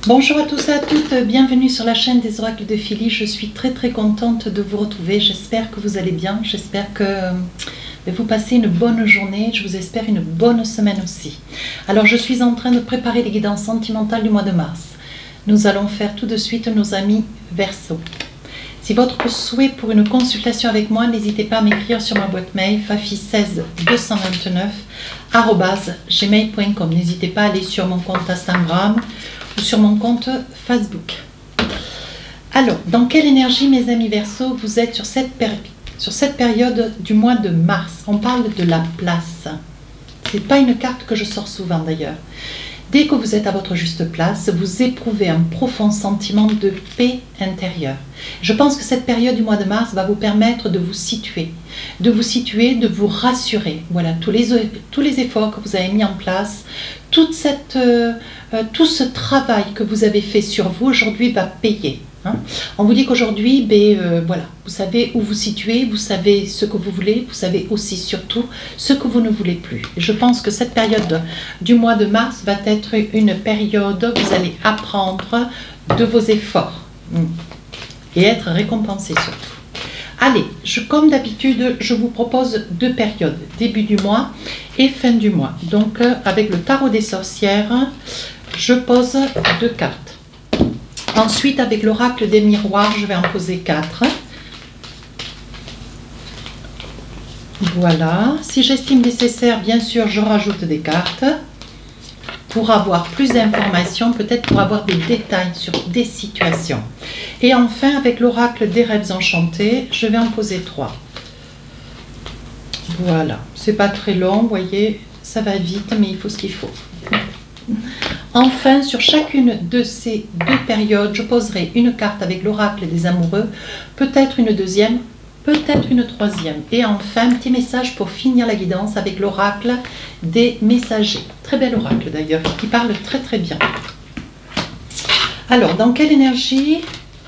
Bonjour à tous et à toutes, bienvenue sur la chaîne des oracles de Philly. Je suis très contente de vous retrouver, j'espère que vous allez bien, j'espère que vous passez une bonne journée, je vous espère une bonne semaine aussi. Alors je suis en train de préparer les guidances sentimentales du mois de mars. Nous allons faire tout de suite nos amis Verseau. Si votre souhait pour une consultation avec moi, n'hésitez pas à m'écrire sur ma boîte mail fafi16229@gmail.com. N'hésitez pas à aller sur mon compte Instagram ou sur mon compte Facebook. Alors, dans quelle énergie, mes amis Verseau, vous êtes sur cette période du mois de mars? On parle de la place. Ce n'est pas une carte que je sors souvent d'ailleurs. Dès que vous êtes à votre juste place, vous éprouvez un profond sentiment de paix intérieure. Je pense que cette période du mois de mars va vous permettre de vous situer, de vous rassurer. Voilà, tous les efforts que vous avez mis en place, tout ce travail que vous avez fait sur vous aujourd'hui va payer. On vous dit qu'aujourd'hui, voilà, vous savez où vous situez, vous savez ce que vous voulez, vous savez aussi surtout ce que vous ne voulez plus. Et je pense que cette période du mois de mars va être une période où vous allez apprendre de vos efforts et être récompensé surtout. Allez, comme d'habitude, je vous propose deux périodes, début du mois et fin du mois. Donc avec le tarot des sorcières, je pose deux cartes. Ensuite, avec l'oracle des miroirs, je vais en poser 4. Voilà. Si j'estime nécessaire, bien sûr, je rajoute des cartes pour avoir plus d'informations, peut-être pour avoir des détails sur des situations. Et enfin, avec l'oracle des rêves enchantés, je vais en poser 3. Voilà. C'est pas très long, vous voyez, ça va vite, mais il faut ce qu'il faut. Enfin, sur chacune de ces deux périodes, je poserai une carte avec l'oracle des amoureux, peut-être une deuxième, peut-être une troisième. Et enfin, un petit message pour finir la guidance avec l'oracle des messagers. Très bel oracle d'ailleurs, qui parle très bien. Alors, dans quelle énergie,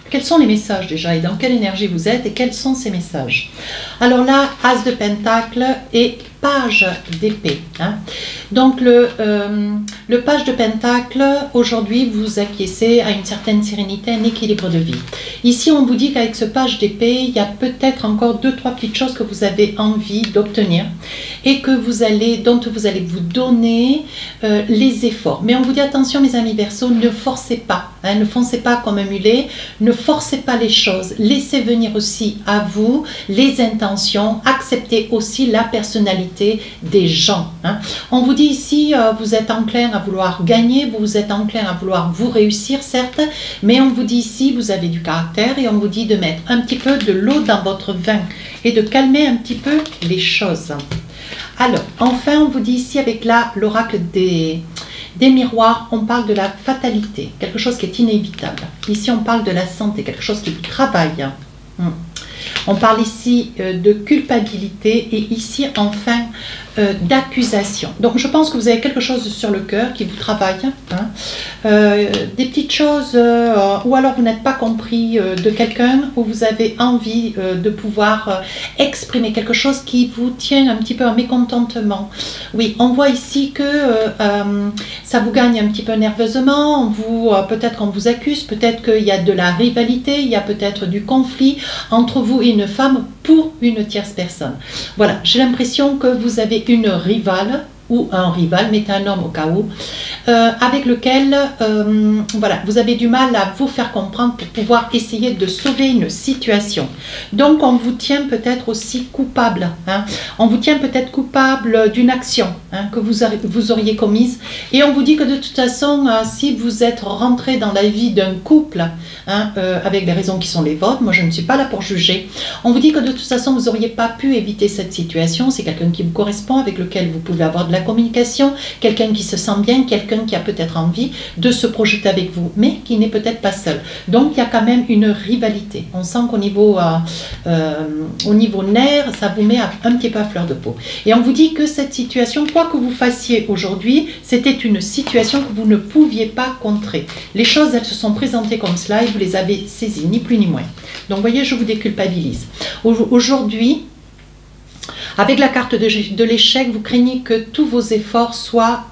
quels sont les messages déjà et dans quelle énergie vous êtes et quels sont ces messages? Alors là, As de Pentacle et Page d'épée. Donc le page de Pentacle, aujourd'hui vous acquiescez à une certaine sérénité, un équilibre de vie. Ici on vous dit qu'avec ce page d'épée, il y a peut-être encore 2-3 petites choses que vous avez envie d'obtenir et que dont vous allez vous donner les efforts. Mais on vous dit attention mes amis Verseau, ne forcez pas, ne foncez pas comme un mulet, ne forcez pas les choses, laissez venir aussi à vous les intentions, acceptez aussi la personnalité des gens. On vous dit ici, vous êtes enclin à vouloir gagner, vous êtes enclin à vouloir vous réussir, certes, mais on vous dit ici, vous avez du caractère et on vous dit de mettre un petit peu de l'eau dans votre vin et de calmer un petit peu les choses. Alors, enfin, on vous dit ici avec l'oracle des miroirs, on parle de la fatalité, quelque chose qui est inévitable. Ici, on parle de la santé, quelque chose qui vous travaille. On parle ici de culpabilité et ici enfin d'accusation. Donc je pense que vous avez quelque chose sur le cœur qui vous travaille, des petites choses, ou alors vous n'êtes pas compris de quelqu'un, ou vous avez envie de pouvoir exprimer quelque chose qui vous tient un petit peu en mécontentement. Oui, on voit ici que ça vous gagne un petit peu nerveusement, peut-être qu'on vous accuse, peut-être qu'il y a de la rivalité, il y a peut-être du conflit entre vous et une femme pour une tierce personne. Voilà, j'ai l'impression que vous avez une rivale ou un rival, mettez un homme au cas où, avec lequel voilà, vous avez du mal à vous faire comprendre pour pouvoir essayer de sauver une situation. Donc on vous tient peut-être aussi coupable, on vous tient peut-être coupable d'une action que vous auriez commise et on vous dit que de toute façon, si vous êtes rentré dans la vie d'un couple, avec les raisons qui sont les vôtres, moi je ne suis pas là pour juger, on vous dit que de toute façon vous n'auriez pas pu éviter cette situation, c'est quelqu'un qui vous correspond, avec lequel vous pouvez avoir de la communication, quelqu'un qui se sent bien, quelqu'un qui a peut-être envie de se projeter avec vous, mais qui n'est peut-être pas seul. Donc il y a quand même une rivalité. On sent qu'au niveau nerf, ça vous met un petit peu à fleur de peau. Et on vous dit que cette situation, quoi que vous fassiez aujourd'hui, c'était une situation que vous ne pouviez pas contrer. Les choses, elles se sont présentées comme cela et vous les avez saisies, ni plus ni moins. Donc vous voyez, je vous déculpabilise. Aujourd'hui, Avec la carte de l'échec, vous craignez que tous vos efforts soient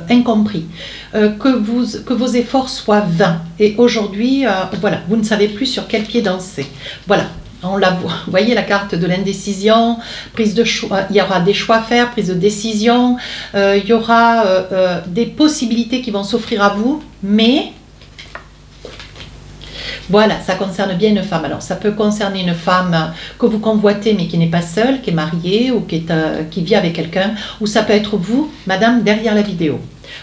incompris, que vos efforts soient vains. Et aujourd'hui, voilà, vous ne savez plus sur quel pied danser. Voilà. On la voit. Vous voyez la carte de l'indécision, prise de choix, il y aura des choix à faire, prise de décision, il y aura des possibilités qui vont s'offrir à vous, mais voilà, ça concerne bien une femme. Alors ça peut concerner une femme que vous convoitez mais qui n'est pas seule, qui est mariée ou qui vit avec quelqu'un, ou ça peut être vous, madame, derrière la vidéo.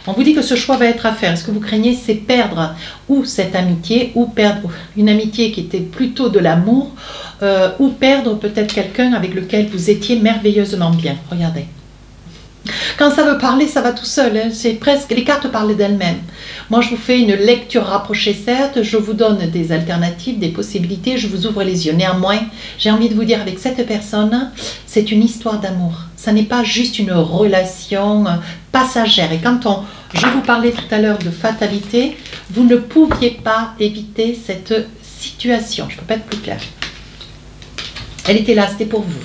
On vous dit que ce choix va être à faire. Ce que vous craignez, c'est perdre ou cette amitié, ou perdre une amitié qui était plutôt de l'amour, ou perdre peut-être quelqu'un avec lequel vous étiez merveilleusement bien. Regardez. Quand ça veut parler, ça va tout seul. Hein. C'est presque, les cartes parlent d'elles-mêmes. Moi, je vous fais une lecture rapprochée, certes. Je vous donne des alternatives, des possibilités. Je vous ouvre les yeux. Néanmoins, j'ai envie de vous dire, avec cette personne, c'est une histoire d'amour. Ça n'est pas juste une relation passagère. Et quand je vous parlais tout à l'heure de fatalité, vous ne pouviez pas éviter cette situation. Je ne peux pas être plus claire. Elle était là, c'était pour vous.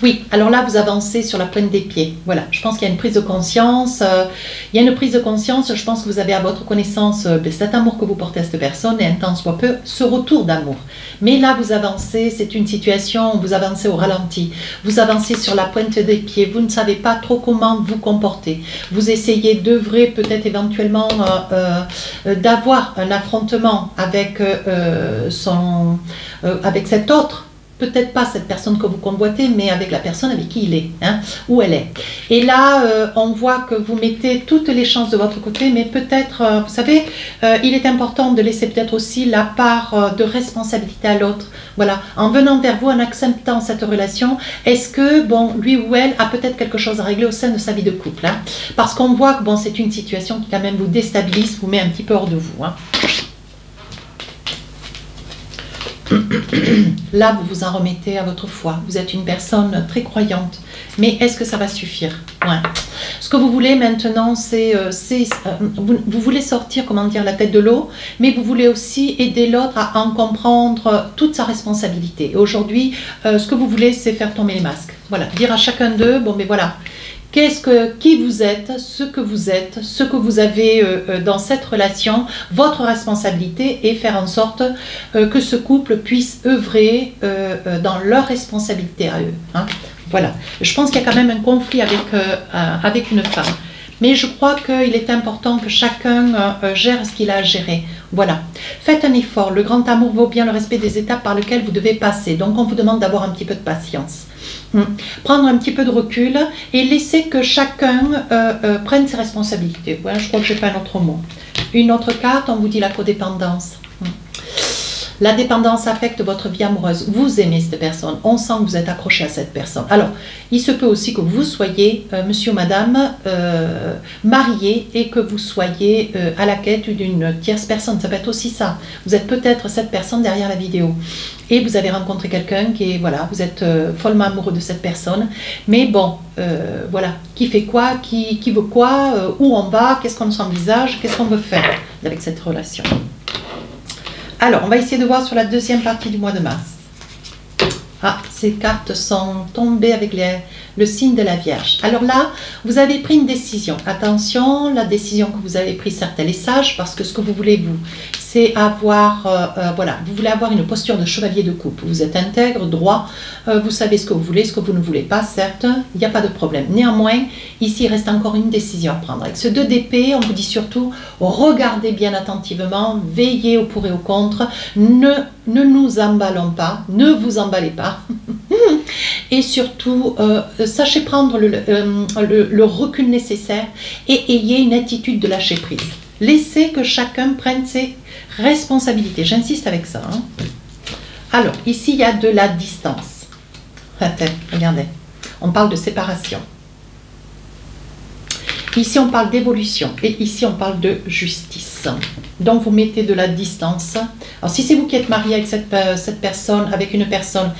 Oui, alors là, vous avancez sur la pointe des pieds. Voilà, je pense qu'il y a une prise de conscience. Il y a une prise de conscience. Je pense que vous avez à votre connaissance cet amour que vous portez à cette personne et un tant soit peu ce retour d'amour. Mais là, vous avancez, c'est une situation, vous avancez au ralenti. Vous avancez sur la pointe des pieds. Vous ne savez pas trop comment vous comporter. Vous essayez d'œuvrer peut-être éventuellement d'avoir un affrontement avec, avec cet autre. Peut-être pas cette personne que vous convoitez, mais avec la personne avec qui il est, hein, où elle est. Et là, on voit que vous mettez toutes les chances de votre côté, mais peut-être, vous savez, il est important de laisser peut-être aussi la part de responsabilité à l'autre. Voilà, en venant vers vous, en acceptant cette relation, est-ce que, bon, lui ou elle a peut-être quelque chose à régler au sein de sa vie de couple, hein, parce qu'on voit que, bon, c'est une situation qui quand même vous déstabilise, vous met un petit peu hors de vous, hein. Là, vous vous en remettez à votre foi. Vous êtes une personne très croyante. Mais est-ce que ça va suffire? Ouais. Ce que vous voulez maintenant, c'est... vous voulez sortir, comment dire, la tête de l'eau, mais vous voulez aussi aider l'autre à en comprendre toute sa responsabilité. Et aujourd'hui, ce que vous voulez, c'est faire tomber les masques. Voilà, dire à chacun d'eux, bon, mais voilà... qui vous êtes, ce que vous avez dans cette relation, votre responsabilité et faire en sorte que ce couple puisse œuvrer dans leur responsabilité à eux. Hein. Voilà. Je pense qu'il y a quand même un conflit avec une femme. Mais je crois qu'il est important que chacun gère ce qu'il a à gérer. Voilà. Faites un effort. Le grand amour vaut bien le respect des étapes par lesquelles vous devez passer. Donc on vous demande d'avoir un petit peu de patience. Prendre un petit peu de recul et laisser que chacun prenne ses responsabilités. Voilà, je crois que je n'ai pas un autre mot. Une autre carte, on vous dit la codépendance. La dépendance affecte votre vie amoureuse. Vous aimez cette personne. On sent que vous êtes accroché à cette personne. Alors, il se peut aussi que vous soyez, monsieur ou madame, marié et que vous soyez à la quête d'une tierce personne. Ça peut être aussi ça. Vous êtes peut-être cette personne derrière la vidéo. Et vous avez rencontré quelqu'un qui est, voilà, vous êtes follement amoureux de cette personne. Mais bon, voilà, qui fait quoi, qui veut quoi, où on va, qu'est-ce qu'on s'envisage, qu'est-ce qu'on veut faire avec cette relation. Alors, on va essayer de voir sur la deuxième partie du mois de mars. Ah, ces cartes sont tombées avec le signe de la Vierge. Alors là, vous avez pris une décision. Attention, la décision que vous avez prise, certes, elle est sage, parce que ce que vous voulez, vous, c'est avoir, voilà, vous voulez avoir une posture de chevalier de coupe. Vous êtes intègre, droit, vous savez ce que vous voulez, ce que vous ne voulez pas, certes, il n'y a pas de problème. Néanmoins, ici, il reste encore une décision à prendre. Avec ce 2 d'épée, on vous dit surtout, regardez bien attentivement, veillez au pour et au contre, ne nous emballons pas, ne vous emballez pas. Et surtout, sachez prendre le recul nécessaire et ayez une attitude de lâcher prise. Laissez que chacun prenne ses responsabilités. J'insiste avec ça. Hein. Alors, ici, il y a de la distance. Regardez, on parle de séparation. Ici, on parle d'évolution. Et ici, on parle de justice. 6. Donc vous mettez de la distance. Alors si c'est vous qui êtes marié avec cette personne, avec une personne,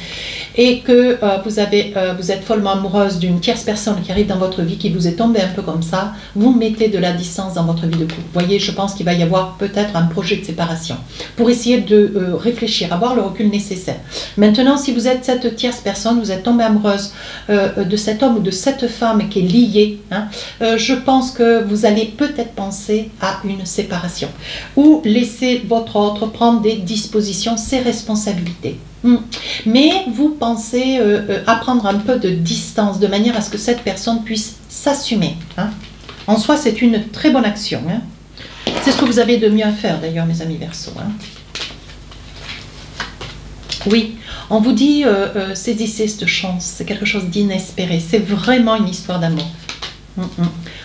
et que vous êtes follement amoureuse d'une tierce personne qui arrive dans votre vie, qui vous est tombée un peu comme ça, vous mettez de la distance dans votre vie de couple. Vous voyez, je pense qu'il va y avoir peut-être un projet de séparation pour essayer de réfléchir, avoir le recul nécessaire. Maintenant, si vous êtes cette tierce personne, vous êtes tombée amoureuse de cet homme ou de cette femme qui est liée, hein, je pense que vous allez peut-être penser à une séparation ou laisser votre autre prendre des dispositions, ses responsabilités. Mais vous pensez à prendre un peu de distance de manière à ce que cette personne puisse s'assumer. Hein. En soi, c'est une très bonne action. Hein. C'est ce que vous avez de mieux à faire d'ailleurs, mes amis Verseaux. Hein. Oui, on vous dit saisissez cette chance, c'est quelque chose d'inespéré, c'est vraiment une histoire d'amour.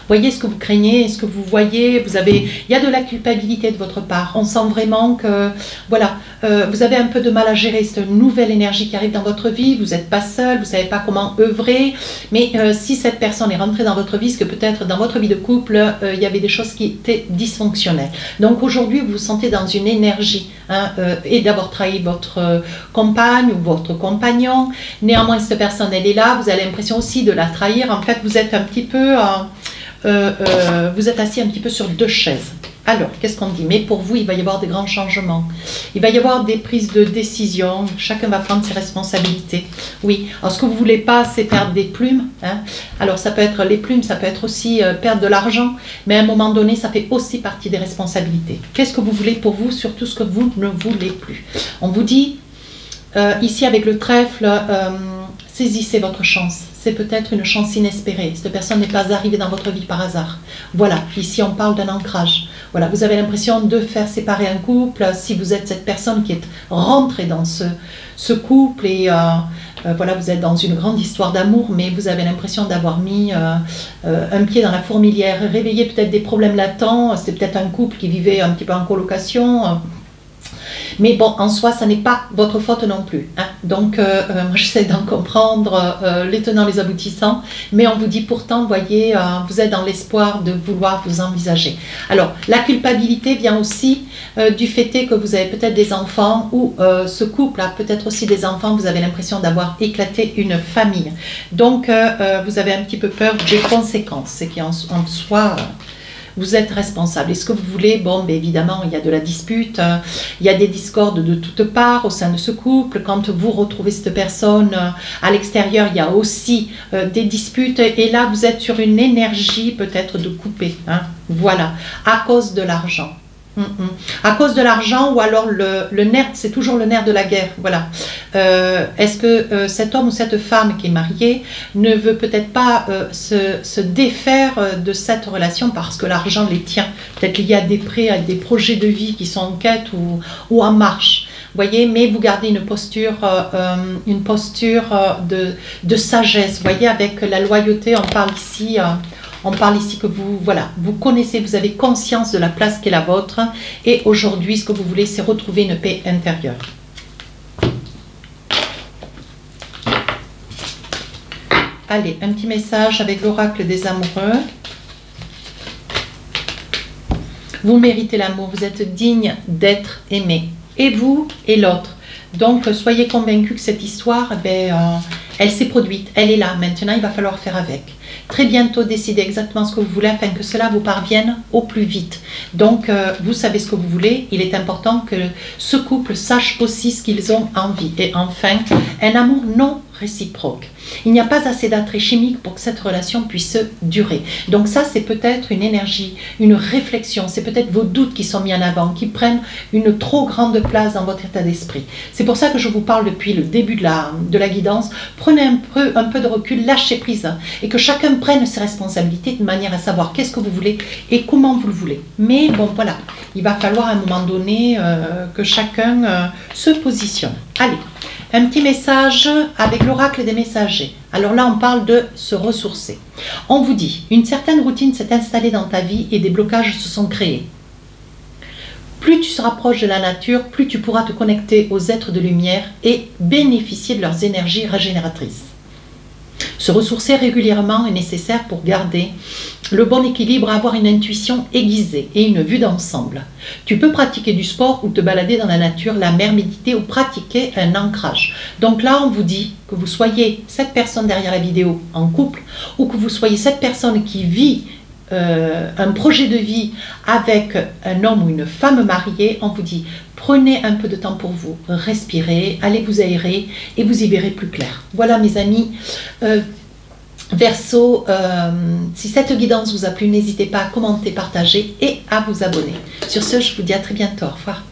Voyez ce que vous craignez, ce que vous voyez, il y a de la culpabilité de votre part, on sent vraiment que, voilà, vous avez un peu de mal à gérer cette nouvelle énergie qui arrive dans votre vie, vous n'êtes pas seul, vous ne savez pas comment œuvrer, mais si cette personne est rentrée dans votre vie, c'est que peut-être dans votre vie de couple, il y avait des choses qui étaient dysfonctionnelles. Donc aujourd'hui, vous vous sentez dans une énergie, hein, et d'avoir trahi votre compagne ou votre compagnon, néanmoins cette personne, elle est là, vous avez l'impression aussi de la trahir, en fait vous êtes un petit peu... vous êtes assis un petit peu sur deux chaises. Alors, qu'est-ce qu'on dit? Mais pour vous, il va y avoir des grands changements. Il va y avoir des prises de décision. Chacun va prendre ses responsabilités. Oui. Alors, ce que vous ne voulez pas, c'est perdre des plumes. Hein. Alors, ça peut être les plumes, ça peut être aussi perdre de l'argent. Mais à un moment donné, ça fait aussi partie des responsabilités. Qu'est-ce que vous voulez pour vous, surtout ce que vous ne voulez plus? On vous dit, ici avec le trèfle, saisissez votre chance. C'est peut-être une chance inespérée. Cette personne n'est pas arrivée dans votre vie par hasard. Voilà, ici on parle d'un ancrage. Voilà, vous avez l'impression de faire séparer un couple. Si vous êtes cette personne qui est rentrée dans ce couple et voilà, vous êtes dans une grande histoire d'amour, mais vous avez l'impression d'avoir mis un pied dans la fourmilière, réveillé peut-être des problèmes latents. C'est peut-être un couple qui vivait un petit peu en colocation. Mais bon, en soi, ça n'est pas votre faute non plus. Hein. Donc, moi, j'essaie d'en comprendre les tenants, les aboutissants. Mais on vous dit pourtant, voyez, vous êtes dans l'espoir de vouloir vous envisager. Alors, la culpabilité vient aussi du fait que vous avez peut-être des enfants ou ce couple a peut-être aussi des enfants. Vous avez l'impression d'avoir éclaté une famille. Donc, vous avez un petit peu peur des conséquences. C'est qu'en soi... vous êtes responsable. Est-ce que vous voulez? Bon, mais évidemment, il y a de la dispute, il y a des discordes de toutes parts au sein de ce couple. Quand vous retrouvez cette personne à l'extérieur, il y a aussi des disputes. Et là, vous êtes sur une énergie peut-être de couper. Hein, voilà, à cause de l'argent. À cause de l'argent ou alors le nerf, c'est toujours le nerf de la guerre. Voilà. Est-ce que cet homme ou cette femme qui est mariée ne veut peut-être pas se défaire de cette relation parce que l'argent les tient? Peut-être lié à des prêts, à des projets de vie qui sont en quête ou en marche. Voyez, mais vous gardez une posture de sagesse. Voyez, avec la loyauté, on parle ici... on parle ici que vous, voilà, vous connaissez, vous avez conscience de la place qui est la vôtre. Et aujourd'hui, ce que vous voulez, c'est retrouver une paix intérieure. Allez, un petit message avec l'oracle des amoureux. Vous méritez l'amour, vous êtes digne d'être aimé. Et vous et l'autre. Donc, soyez convaincus que cette histoire, elle s'est produite, elle est là. Maintenant, il va falloir faire avec. Très bientôt, décidez exactement ce que vous voulez afin que cela vous parvienne au plus vite. Donc, vous savez ce que vous voulez. Il est important que ce couple sache aussi ce qu'ils ont envie. Et enfin, un amour non réciproque. Il n'y a pas assez d'attrait chimique pour que cette relation puisse durer. Donc ça, c'est peut-être une énergie, une réflexion. C'est peut-être vos doutes qui sont mis en avant, qui prennent une trop grande place dans votre état d'esprit. C'est pour ça que je vous parle depuis le début de la guidance. Prenez un peu de recul, lâchez prise et que chacun prenne ses responsabilités de manière à savoir qu'est-ce que vous voulez et comment vous le voulez. Mais bon, voilà, il va falloir à un moment donné que chacun se positionne. Allez, un petit message avec l'oracle des messagers. Alors là, on parle de se ressourcer. On vous dit, une certaine routine s'est installée dans ta vie et des blocages se sont créés. Plus tu se rapproches de la nature, plus tu pourras te connecter aux êtres de lumière et bénéficier de leurs énergies régénératrices. Se ressourcer régulièrement est nécessaire pour garder le bon équilibre, avoir une intuition aiguisée et une vue d'ensemble. Tu peux pratiquer du sport ou te balader dans la nature, la mer, méditer ou pratiquer un ancrage. Donc là, on vous dit que vous soyez cette personne derrière la vidéo en couple ou que vous soyez cette personne qui vit un projet de vie avec un homme ou une femme mariée, on vous dit prenez un peu de temps pour vous, respirez, allez vous aérer et vous y verrez plus clair. Voilà mes amis. Verseau, si cette guidance vous a plu, n'hésitez pas à commenter, partager et à vous abonner. Sur ce, je vous dis à très bientôt. Au revoir.